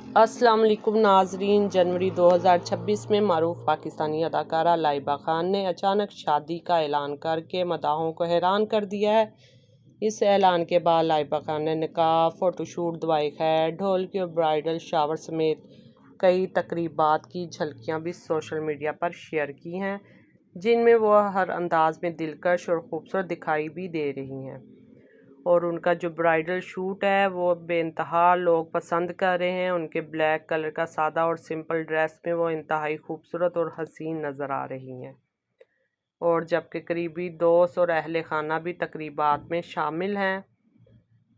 अस्सलाम वालेकुम नाजरीन। जनवरी 2026 में मारूफ पाकिस्तानी अदाकारा लाइबा खान ने अचानक शादी का ऐलान करके मदाहों को हैरान कर दिया है। इस ऐलान के बाद लाइबा खान ने निकाह, फ़ोटोशूट, दुआए खैर, ढोलकी और ब्राइडल शावर समेत कई तकरीबात की झलकियां भी सोशल मीडिया पर शेयर की हैं, जिनमें वह हर अंदाज में दिलकश और ख़ूबसूरत दिखाई भी दे रही हैं। और उनका जो ब्राइडल शूट है वो बेइंतहा लोग पसंद कर रहे हैं। उनके ब्लैक कलर का सादा और सिंपल ड्रेस में वो इंतहाई खूबसूरत और हसीन नज़र आ रही हैं। और जबकि करीबी दोस्त और अहले खाना भी तकरीबात में शामिल हैं।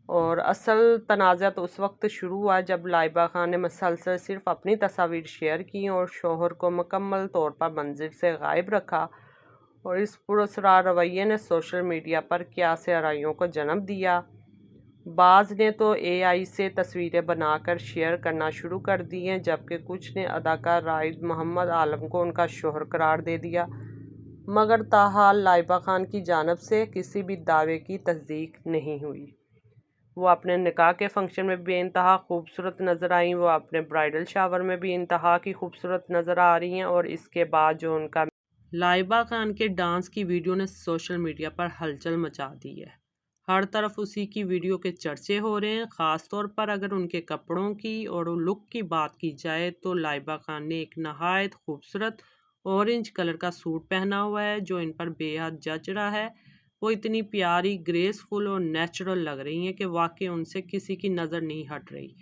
और असल तनाज़ा तो उस वक्त शुरू हुआ जब लाइबा खान ने मसलसल सिर्फ अपनी तस्वीर शेयर की और शोहर को मुकम्मल तौर पर मंजिल से गायब रखा। और इस पुरअसरार रवैये ने सोशल मीडिया पर क़यास आराइयों को जन्म दिया। बाज़ ने तो AI से तस्वीरें बनाकर शेयर करना शुरू कर दी हैं, जबकि कुछ ने अदाकार राइद मोहम्मद आलम को उनका शोहर करार दे दिया। मगर ताहाल लाइबा खान की जानिब से किसी भी दावे की तस्दीक नहीं हुई। वो अपने निकाह के फंक्शन में बेइंतहा खूबसूरत नज़र आईं। वो अपने ब्राइडल शावर में भी इंतहा की खूबसूरत नज़र आ रही हैं। और इसके बाद जो उनका लाइबा खान के डांस की वीडियो ने सोशल मीडिया पर हलचल मचा दी है। हर तरफ उसी की वीडियो के चर्चे हो रहे हैं। ख़ास तौर पर अगर उनके कपड़ों की और लुक की बात की जाए तो लाइबा खान ने एक नहायत खूबसूरत ऑरेंज कलर का सूट पहना हुआ है, जो इन पर बेहद जच रहा है। वो इतनी प्यारी, ग्रेसफुल और नेचुरल लग रही हैं कि वाकई उनसे किसी की नज़र नहीं हट रही।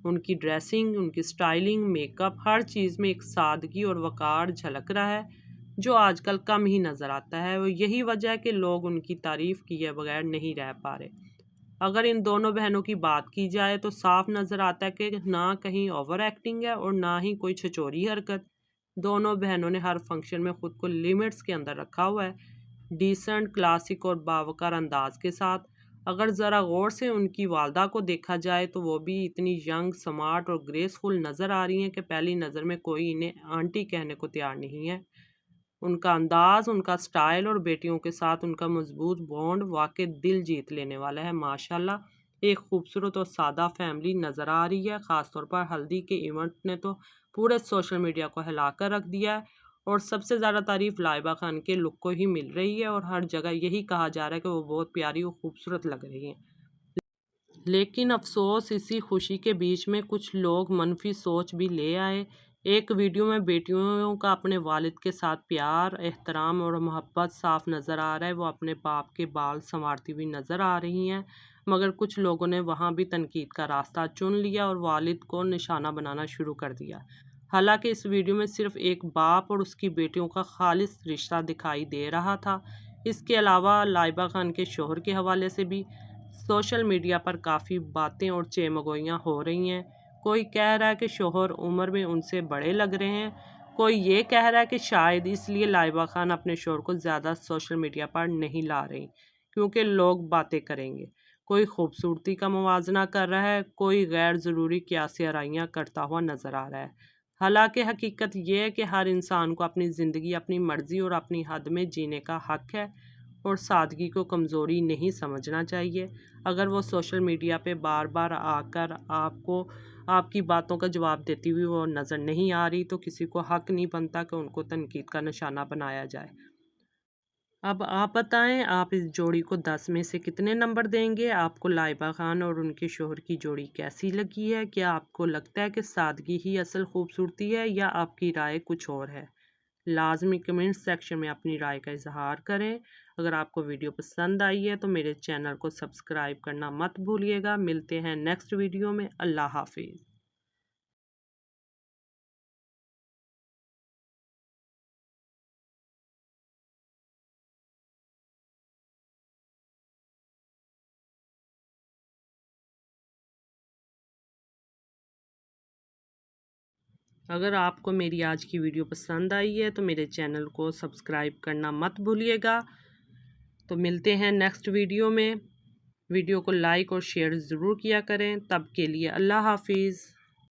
उनकी ड्रेसिंग, उनकी स्टाइलिंग, मेकअप, हर चीज़ में एक सादगी और वक़ार झलक रहा है, जो आजकल कम ही नज़र आता है। वो यही वजह है कि लोग उनकी तारीफ़ किए बगैर नहीं रह पा रहे। अगर इन दोनों बहनों की बात की जाए तो साफ नज़र आता है कि ना कहीं ओवर एक्टिंग है और ना ही कोई छिछोरी हरकत। दोनों बहनों ने हर फंक्शन में ख़ुद को लिमिट्स के अंदर रखा हुआ है, डिसेंट, क्लासिक और बावकार अंदाज के साथ। अगर ज़रा गौर से उनकी वालदा को देखा जाए तो वो भी इतनी यंग, स्मार्ट और ग्रेसफुल नज़र आ रही हैं कि पहली नज़र में कोई इन्हें आंटी कहने को तैयार नहीं है। उनका अंदाज़, उनका स्टाइल और बेटियों के साथ उनका मजबूत बॉन्ड वाकई दिल जीत लेने वाला है। माशाल्लाह एक खूबसूरत और सादा फैमिली नज़र आ रही है। ख़ासतौर पर हल्दी के इवेंट ने तो पूरे सोशल मीडिया को हिला कर रख दिया है। और सबसे ज़्यादा तारीफ़ लाइबा खान के लुक को ही मिल रही है और हर जगह यही कहा जा रहा है कि वो बहुत प्यारी और खूबसूरत लग रही हैं। लेकिन अफसोस, इसी खुशी के बीच में कुछ लोग मनफी सोच भी ले आए। एक वीडियो में बेटियों का अपने वालिद के साथ प्यार, एहतराम और मोहब्बत साफ नज़र आ रहा है। वो अपने बाप के बाल संवारती हुई नज़र आ रही हैं। मगर कुछ लोगों ने वहाँ भी तनकीद का रास्ता चुन लिया और वालिद को निशाना बनाना शुरू कर दिया। हालांकि इस वीडियो में सिर्फ एक बाप और उसकी बेटियों का खालिस रिश्ता दिखाई दे रहा था। इसके अलावा लाइबा खान के शोहर के हवाले से भी सोशल मीडिया पर काफ़ी बातें और चेमगोइयाँ हो रही हैं। कोई कह रहा है कि शोहर उम्र में उनसे बड़े लग रहे हैं। कोई ये कह रहा है कि शायद इसलिए लाइबा खान अपने शोहर को ज़्यादा सोशल मीडिया पर नहीं ला रही, क्योंकि लोग बातें करेंगे। कोई खूबसूरती का मुवाजना कर रहा है, कोई गैर ज़रूरी क़यास आराइयाँ करता हुआ नज़र आ रहा है। हालांकि हकीकत यह है कि हर इंसान को अपनी ज़िंदगी अपनी मर्ज़ी और अपनी हद में जीने का हक़ है और सादगी को कमज़ोरी नहीं समझना चाहिए। अगर वो सोशल मीडिया पे बार बार आकर आपको आपकी बातों का जवाब देती हुई वो नज़र नहीं आ रही, तो किसी को हक़ नहीं बनता कि उनको तनकीद का निशाना बनाया जाए। अब आप बताएं, आप इस जोड़ी को 10 में से कितने नंबर देंगे? आपको लाइबा खान और उनके शोहर की जोड़ी कैसी लगी है? क्या आपको लगता है कि सादगी ही असल खूबसूरती है या आपकी राय कुछ और है? लाजमी कमेंट सेक्शन में अपनी राय का इजहार करें। अगर आपको वीडियो पसंद आई है तो मेरे चैनल को सब्सक्राइब करना मत भूलिएगा। मिलते हैं नेक्स्ट वीडियो में। अल्लाह हाफिज़। अगर आपको मेरी आज की वीडियो पसंद आई है तो मेरे चैनल को सब्सक्राइब करना मत भूलिएगा। तो मिलते हैं नेक्स्ट वीडियो में। वीडियो को लाइक और शेयर ज़रूर किया करें। तब के लिए अल्लाह हाफिज़।